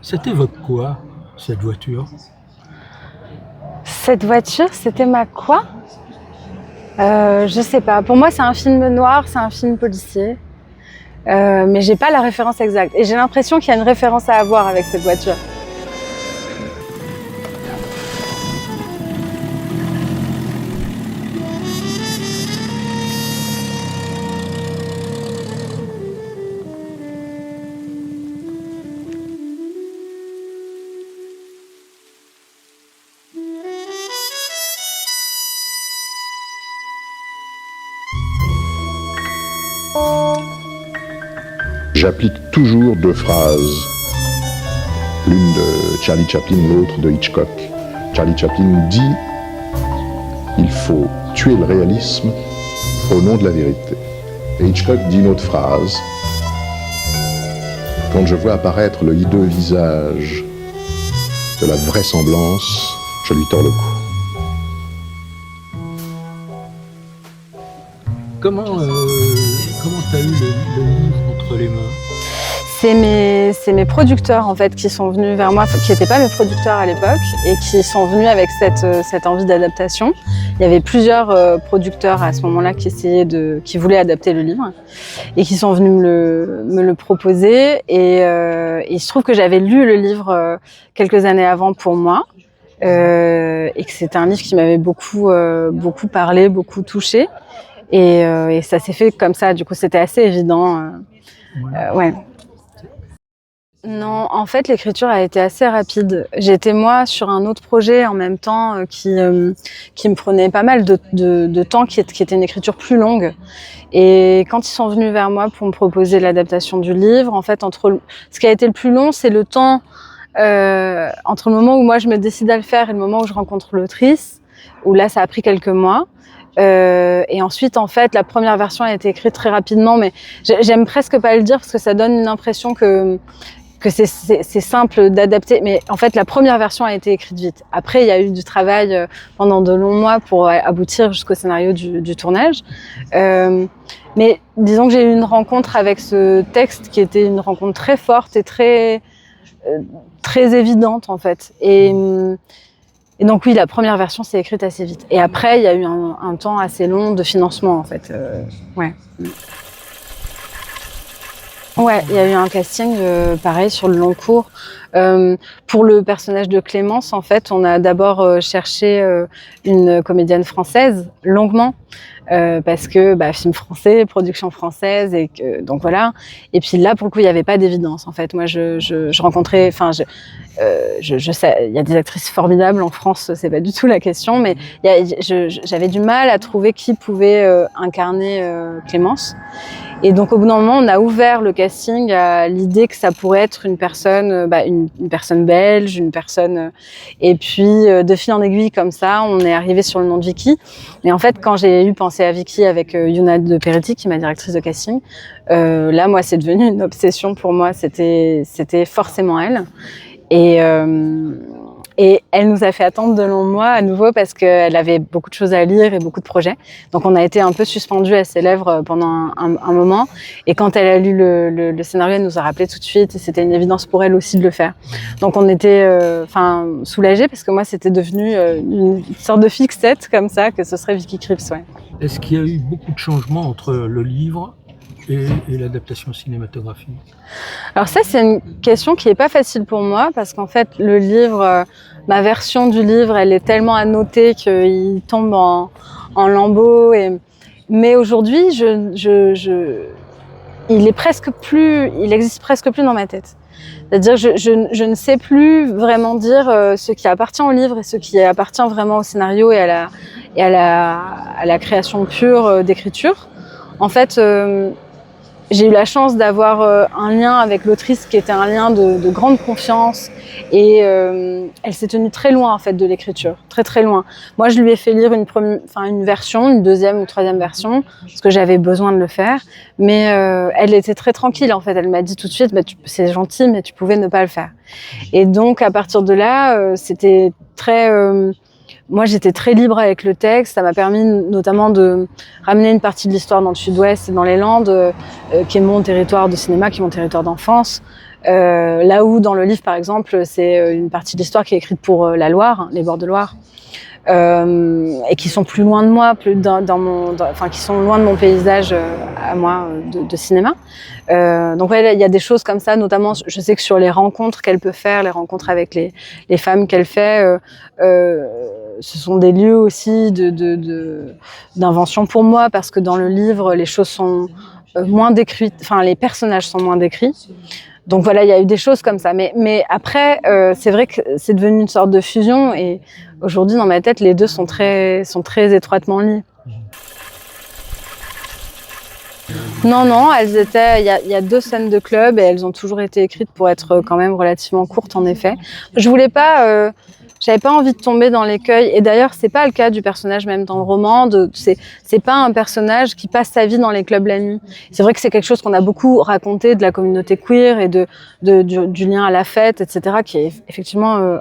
Ça t'évoque quoi, cette voiture? Cette voiture, c'était ma quoi? Je sais pas. Pour moi, c'est un film noir, c'est un film policier. Mais j'ai pas la référence exacte. Et j'ai l'impression qu'il y a une référence à avoir avec cette voiture. J'applique toujours deux phrases, l'une de Charlie Chaplin, l'autre de Hitchcock. Charlie Chaplin dit « Il faut tuer le réalisme au nom de la vérité ». Et Hitchcock dit une autre phrase « Quand je vois apparaître le hideux visage de la vraisemblance, je lui tords le cou ». Comment t'as eu le livre entre les mains? C'est mes producteurs en fait qui sont venus vers moi, qui n'étaient pas mes producteurs à l'époque et qui sont venus avec cette envie d'adaptation. Il y avait plusieurs producteurs à ce moment-là qui voulaient adapter le livre et qui sont venus me le proposer. Et il se trouve que j'avais lu le livre quelques années avant pour moi. Et que c'était un livre qui m'avait beaucoup parlé, beaucoup touché. Et ça s'est fait comme ça, du coup c'était assez évident. Ouais. Non, en fait l'écriture a été assez rapide. J'étais moi sur un autre projet en même temps qui me prenait pas mal de temps, qui était une écriture plus longue. Et quand ils sont venus vers moi pour me proposer l'adaptation du livre, en fait ce qui a été le plus long, c'est le temps entre le moment où moi je me décide à le faire et le moment où je rencontre l'autrice, où là ça a pris quelques mois. Et ensuite, en fait, la première version a été écrite très rapidement, mais j'aime presque pas le dire parce que ça donne une impression que c'est simple d'adapter. Mais en fait, la première version a été écrite vite. Après, il y a eu du travail pendant de longs mois pour aboutir jusqu'au scénario du tournage. Mais disons que j'ai eu une rencontre avec ce texte qui était une rencontre très forte et très évidente, en fait. Et donc oui, la première version s'est écrite assez vite. Et après, il y a eu un temps assez long de financement, en fait. Ouais. Ouais, il y a eu un casting, pareil, sur le long cours. Pour le personnage de Clémence, en fait, on a d'abord cherché une comédienne française, longuement, parce que film français, production française, et que donc voilà. Et puis là, pour le coup, il n'y avait pas d'évidence. En fait, moi, je rencontrais, je sais, il y a des actrices formidables en France, c'est pas du tout la question, mais j'avais du mal à trouver qui pouvait incarner Clémence. Et donc au bout d'un moment, on a ouvert le casting à l'idée que ça pourrait être une personne, une personne belge, une personne. Et puis de fil en aiguille comme ça, on est arrivé sur le nom de Vicky. Et en fait, quand j'ai eu pensé à Vicky avec Yuna de Peretti, qui est ma directrice de casting, là, moi, c'est devenu une obsession pour moi. C'était forcément elle. Et elle nous a fait attendre de longs mois à nouveau parce qu'elle avait beaucoup de choses à lire et beaucoup de projets. Donc on a été un peu suspendus à ses lèvres pendant un moment. Et quand elle a lu le scénario, elle nous a rappelé tout de suite. Et c'était une évidence pour elle aussi de le faire. Donc on était soulagés parce que moi c'était devenu une sorte de fixette comme ça que ce serait Vicky Krieps. Ouais. Est-ce qu'il y a eu beaucoup de changements entre le livre et l'adaptation cinématographique? Alors ça, c'est une question qui est pas facile pour moi parce qu'en fait, le livre, ma version du livre, elle est tellement annotée qu'il tombe en lambeaux. Mais aujourd'hui, il existe presque plus dans ma tête. C'est-à-dire que je ne sais plus vraiment dire ce qui appartient au livre et ce qui appartient vraiment au scénario et à la création pure d'écriture. En fait, j'ai eu la chance d'avoir un lien avec l'autrice qui était un lien de grande confiance et elle s'est tenue très loin en fait de l'écriture, très très loin. Moi, je lui ai fait lire une version, une deuxième ou troisième version parce que j'avais besoin de le faire, mais elle était très tranquille en fait. Elle m'a dit tout de suite, c'est gentil, mais tu pouvais ne pas le faire. Et donc à partir de là, c'était très moi, j'étais très libre avec le texte. Ça m'a permis notamment de ramener une partie de l'histoire dans le Sud-Ouest et dans les Landes, qui est mon territoire de cinéma, qui est mon territoire d'enfance. Là où dans le livre, par exemple, c'est une partie de l'histoire qui est écrite pour la Loire, les bords de Loire, et qui sont plus loin de moi, qui sont loin de mon paysage à moi de cinéma. Donc ouais, il y a des choses comme ça, notamment je sais que sur les rencontres qu'elle peut faire, les rencontres avec les femmes qu'elle fait, ce sont des lieux aussi d'invention pour moi, parce que dans le livre, les choses sont moins décrites, enfin les personnages sont moins décrits. Donc voilà, il y a eu des choses comme ça. Mais après, c'est vrai que c'est devenu une sorte de fusion, et aujourd'hui, dans ma tête, les deux sont très étroitement liés. Non, elles étaient. Il y a 2 scènes de club, et elles ont toujours été écrites pour être quand même relativement courtes, en effet. Je voulais pas. J'avais pas envie de tomber dans l'écueil, et d'ailleurs c'est pas le cas du personnage même dans le roman. C'est pas un personnage qui passe sa vie dans les clubs la nuit. C'est vrai que c'est quelque chose qu'on a beaucoup raconté de la communauté queer et du lien à la fête, etc., qui est effectivement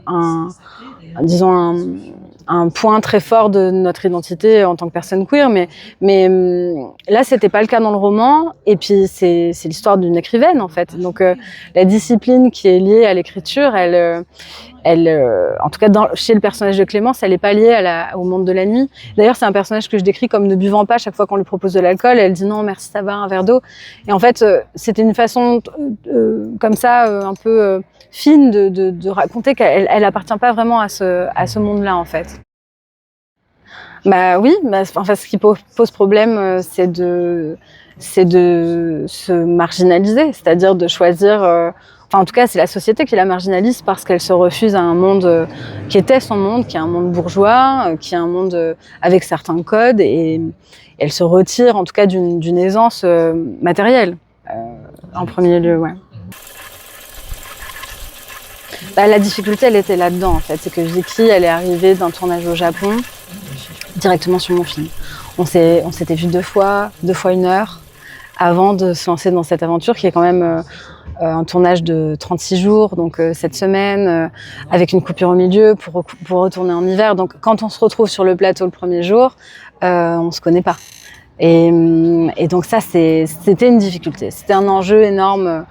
un point très fort de notre identité en tant que personne queer, mais là c'était pas le cas dans le roman. Et puis c'est l'histoire d'une écrivaine, en fait. Donc la discipline qui est liée à l'écriture, elle en tout cas chez le personnage de Clémence, elle est pas liée au monde de la nuit. D'ailleurs, c'est un personnage que je décris comme ne buvant pas chaque fois qu'on lui propose de l'alcool. Elle dit non, merci, ça va, un verre d'eau. Et en fait, c'était une façon comme ça, un peu fine de raconter qu'elle appartient pas vraiment à ce monde-là, en fait. Bah oui, enfin, ce qui pose problème, c'est de se marginaliser, c'est-à-dire de choisir. Enfin, en tout cas, c'est la société qui la marginalise, parce qu'elle se refuse à un monde qui était son monde, qui est un monde bourgeois, qui est un monde avec certains codes, et elle se retire, en tout cas, d'une aisance matérielle, en premier lieu, ouais. La difficulté, elle était là-dedans, en fait. C'est que Vicky, elle est arrivée d'un tournage au Japon, directement sur mon film. On s'était vu 2 fois 1 heure, avant de se lancer dans cette aventure, qui est quand même un tournage de 36 jours, donc 7 semaines, avec une coupure au milieu pour retourner en hiver. Donc quand on se retrouve sur le plateau le premier jour, on se connaît pas. Et donc ça, c'était une difficulté. C'était un enjeu énorme.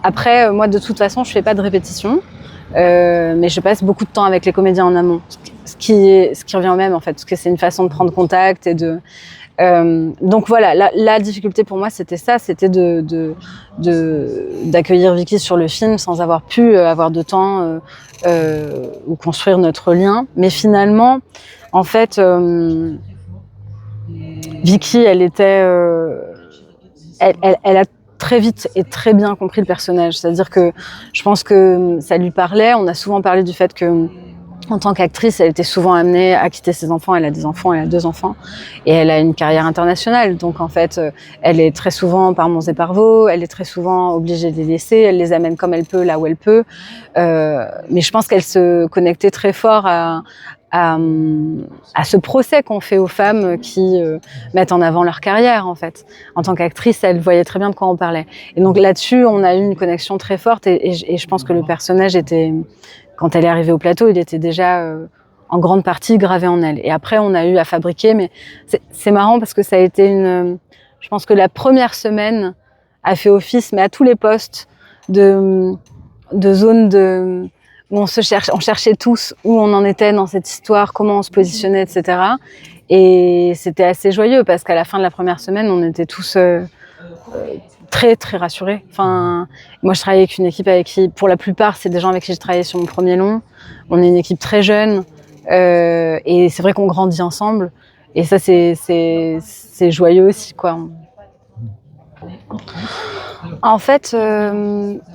Après, moi, de toute façon, je fais pas de répétition, mais je passe beaucoup de temps avec les comédiens en amont, ce qui revient au même, en fait, parce que c'est une façon de prendre contact et de... donc voilà, la difficulté pour moi, c'était ça, c'était d'accueillir Vicky sur le film sans avoir pu avoir de temps ou construire notre lien. Mais finalement, en fait, Vicky, elle a très vite et très bien compris le personnage. C'est-à-dire que je pense que ça lui parlait. On a souvent parlé du fait que, en tant qu'actrice, elle était souvent amenée à quitter ses enfants. Elle a des enfants, elle a 2 enfants. Et elle a une carrière internationale. Donc, en fait, elle est très souvent par Monts et par Vaux. Elle est très souvent obligée de les laisser. Elle les amène comme elle peut, là où elle peut. Mais je pense qu'elle se connectait très fort à ce procès qu'on fait aux femmes qui mettent en avant leur carrière, en fait. En tant qu'actrice, elle voyait très bien de quoi on parlait. Et donc là-dessus, on a eu une connexion très forte, et je pense que le personnage était... Quand elle est arrivée au plateau, il était déjà en grande partie gravé en elle. Et après, on a eu à fabriquer, mais c'est marrant parce que ça a été je pense que la première semaine a fait office, mais à tous les postes, de zone où on cherchait tous où on en était dans cette histoire, comment on se positionnait, etc. Et c'était assez joyeux, parce qu'à la fin de la première semaine, on était tous très très rassurés. Enfin, moi je travaille avec une équipe avec qui, pour la plupart, c'est des gens avec qui j'ai travaillé sur mon premier long. On est une équipe très jeune, et c'est vrai qu'on grandit ensemble, et ça c'est joyeux aussi, quoi. En fait,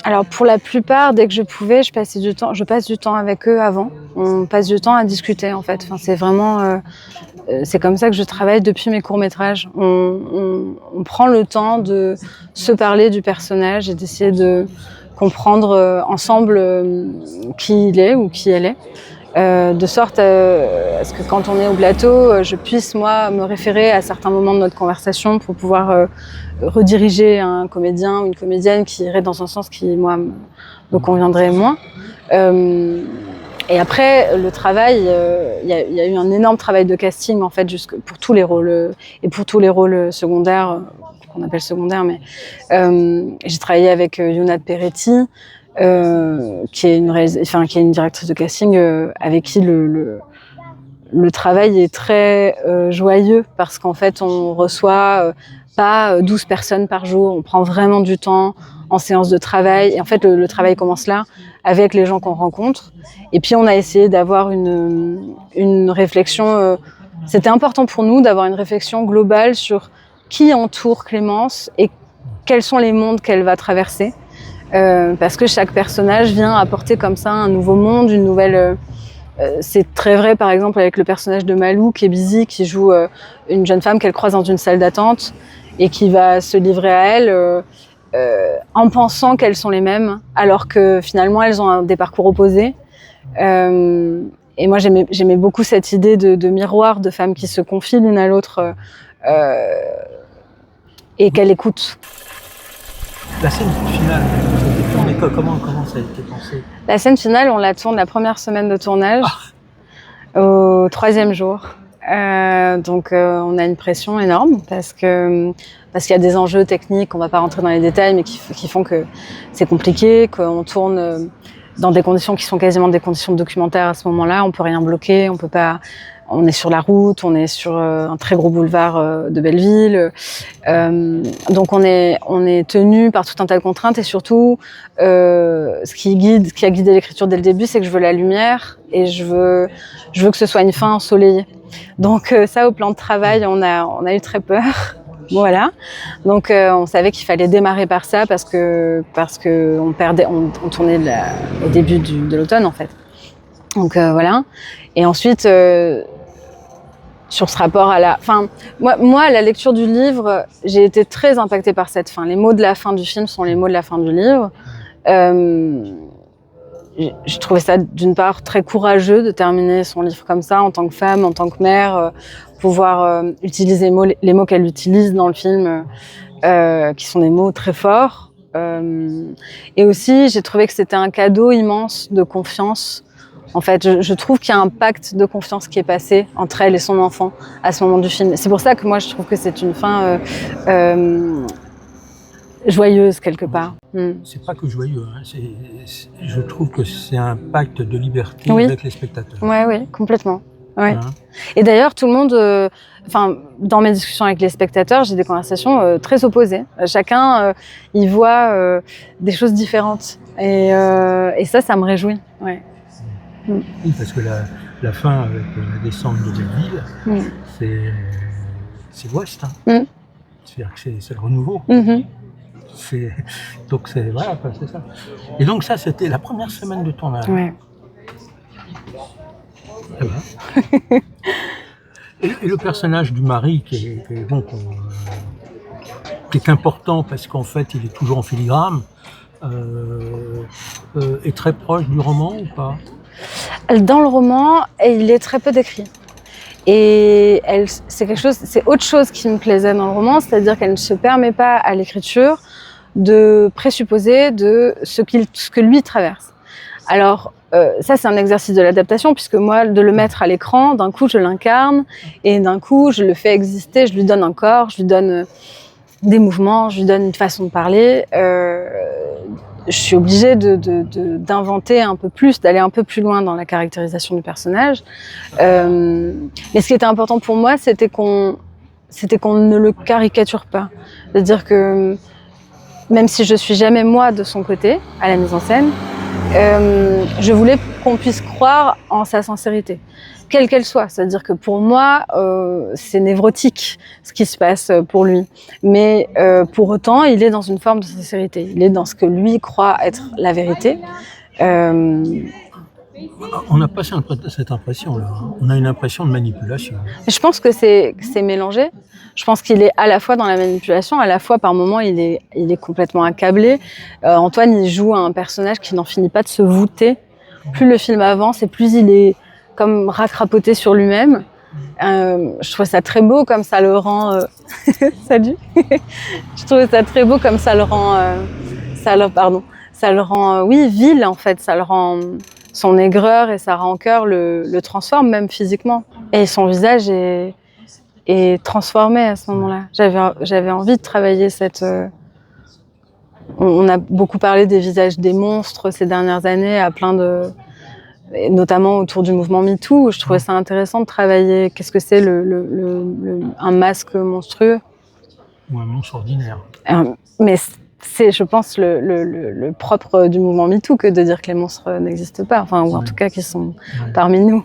alors pour la plupart, dès que je pouvais, je passe du temps avec eux avant. On passe du temps à discuter, en fait. Enfin, c'est vraiment, c'est comme ça que je travaille depuis mes courts-métrages. On prend le temps de se parler du personnage et d'essayer de comprendre ensemble qui il est ou qui elle est. De sorte à ce que quand on est au plateau, je puisse, moi, me référer à certains moments de notre conversation pour pouvoir rediriger un comédien ou une comédienne qui irait dans un sens qui, moi, me conviendrait moins. Et après, le travail, il y a eu un énorme travail de casting, en fait, pour tous les rôles, et pour tous les rôles secondaires, qu'on appelle secondaires, mais j'ai travaillé avec Younat Peretti, qui est une directrice de casting avec qui le travail est très joyeux parce qu'en fait, on reçoit pas 12 personnes par jour. On prend vraiment du temps en séance de travail. Et en fait, le travail commence là avec les gens qu'on rencontre. Et puis, on a essayé d'avoir une réflexion. C'était important pour nous d'avoir une réflexion globale sur qui entoure Clémence et quels sont les mondes qu'elle va traverser. Parce que chaque personnage vient apporter comme ça un nouveau monde, une nouvelle... c'est très vrai, par exemple, avec le personnage de Malou, qui est Busy, qui joue une jeune femme qu'elle croise dans une salle d'attente et qui va se livrer à elle en pensant qu'elles sont les mêmes, alors que finalement, elles ont des parcours opposés. Et moi, j'aimais beaucoup cette idée de miroir, de femmes qui se confient l'une à l'autre et qu'elles écoutent. La scène finale, comment ça a été pensé? La scène finale, on la tourne la première semaine de tournage, au 3e jour. Donc on a une pression énorme parce qu'il y a des enjeux techniques, on va pas rentrer dans les détails, mais qui font que c'est compliqué, qu'on tourne dans des conditions qui sont quasiment des conditions de documentaire à ce moment-là. On peut rien bloquer, on peut pas. On est sur la route, on est sur un très gros boulevard de Belleville, donc on est tenu par tout un tas de contraintes et surtout ce qui a guidé l'écriture dès le début, c'est que je veux la lumière et je veux que ce soit une fin ensoleillée. Donc ça, au plan de travail, on a eu très peur. Voilà. Donc on savait qu'il fallait démarrer par ça parce que on tournait au début de l'automne en fait. Donc voilà. Et ensuite sur ce rapport à moi, à la lecture du livre, j'ai été très impactée par cette fin. Les mots de la fin du film sont les mots de la fin du livre. Je trouvais ça d'une part très courageux de terminer son livre comme ça, en tant que femme, en tant que mère, pouvoir utiliser les mots qu'elle utilise dans le film, qui sont des mots très forts. Et aussi, j'ai trouvé que c'était un cadeau immense de confiance. En fait, je trouve qu'il y a un pacte de confiance qui est passé entre elle et son enfant à ce moment du film. C'est pour ça que moi, je trouve que c'est une fin joyeuse quelque part. C'est pas que joyeux, hein. Je trouve que c'est un pacte de liberté avec les spectateurs. Oui, complètement. Ouais. Hein? Et d'ailleurs, tout le monde, dans mes discussions avec les spectateurs, j'ai des conversations très opposées. Chacun y voit des choses différentes. Et ça me réjouit. Ouais. Oui, parce que la fin avec la descente de Belleville, c'est l'Ouest. Hein. C'est-à-dire que c'est le renouveau. Donc voilà, c'est ça. Et donc ça, c'était la première semaine de tournage. Ouais. Et le personnage du mari qui est important parce qu'en fait, il est toujours en filigrane, est très proche du roman ou pas? Dans le roman, il est très peu décrit. Et c'est autre chose qui me plaisait dans le roman, c'est-à-dire qu'elle ne se permet pas à l'écriture de présupposer de ce que lui traverse. Alors, ça, c'est un exercice de l'adaptation, puisque moi, de le mettre à l'écran, d'un coup, je l'incarne, et d'un coup, je le fais exister, je lui donne un corps, je lui donne des mouvements, je lui donne une façon de parler. Je suis obligée d'inventer un peu plus, d'aller un peu plus loin dans la caractérisation du personnage. Mais ce qui était important pour moi, c'était qu'on ne le caricature pas. C'est-à-dire que même si je suis jamais moi de son côté, à la mise en scène, je voulais qu'on puisse croire en sa sincérité, quelle qu'elle soit. C'est-à-dire que pour moi, c'est névrotique ce qui se passe pour lui. Mais pour autant, il est dans une forme de sincérité. Il est dans ce que lui croit être la vérité. On n'a pas cette impression-là. Hein. On a une impression de manipulation. Je pense que c'est mélangé. Je pense qu'il est à la fois dans la manipulation, à la fois par moments il est complètement accablé. Antoine, il joue un personnage qui n'en finit pas de se voûter. Plus le film avance et plus il est comme racrapoté sur lui-même. Je trouve ça très beau comme ça le rend... Salut. Je trouve ça très beau comme ça le rend... ça le rend, vil en fait. Ça le rend... Son aigreur et sa rancœur le transforment même physiquement. Et son visage est transformé à ce moment-là. J'avais envie de travailler On a beaucoup parlé des visages des monstres ces dernières années, et notamment autour du mouvement MeToo. Je trouvais ça intéressant de travailler. Qu'est-ce que c'est un masque monstrueux? Ou un monstre ordinaire. Mais c'est, je pense, le propre du mouvement MeToo que de dire que les monstres n'existent pas, enfin, ou en tout cas qu'ils sont parmi nous.